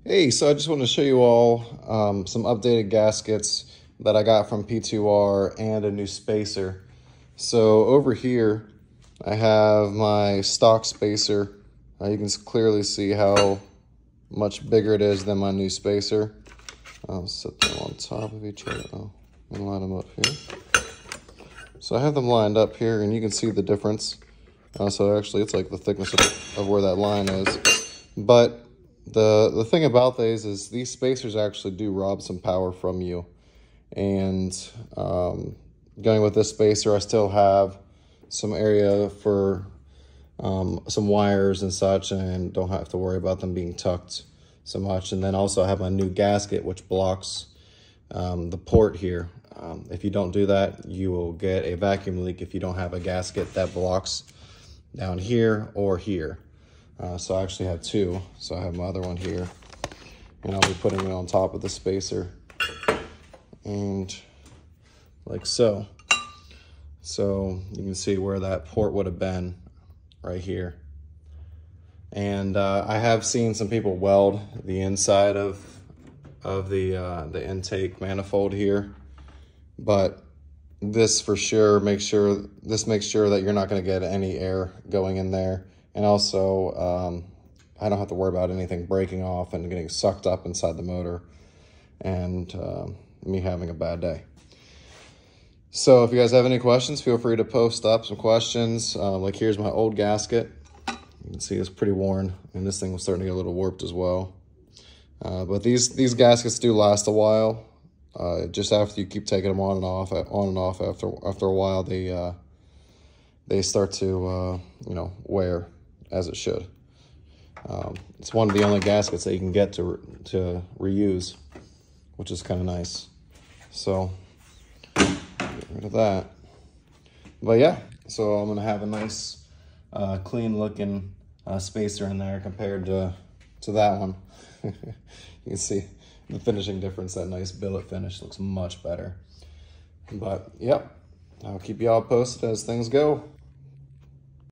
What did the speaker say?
Hey, so I just want to show you all some updated gaskets that I got from p2r and a new spacer. So over here, I have my stock spacer. You can clearly see how much bigger it is than my new spacer. I'll set them on top of each other. And line them up here. So I have them lined up here, and you can see the difference. So actually, it's like the thickness of where that line is. But the thing about these is these spacers actually do rob some power from you. And going with this spacer, I still have some area for some wires and such, and don't have to worry about them being tucked so much. And then also I have my new gasket, which blocks the port here. If you don't do that, you will get a vacuum leak if you don't have a gasket that blocks down here or here. So I actually have two. So I have my other one here, and I'll be putting it on top of the spacer, and like so. So you can see where that port would have been right here. And I have seen some people weld the inside of the intake manifold here, but this for sure makes sure that you're not going to get any air going in there. And also, I don't have to worry about anything breaking off and getting sucked up inside the motor and me having a bad day. So if you guys have any questions, feel free to post up some questions. Like here's my old gasket. You can see it's pretty worn, and this thing was starting to get a little warped as well. But these gaskets do last a while. Just after you keep taking them on and off, after a while, they start to wear as it should. It's one of the only gaskets that you can get to reuse, which is kind of nice. So get rid of that. But yeah, so I'm gonna have a nice clean looking spacer in there compared to that one. You can see the finishing difference. That nice billet finish looks much better. But yep, I'll keep you all posted as things go.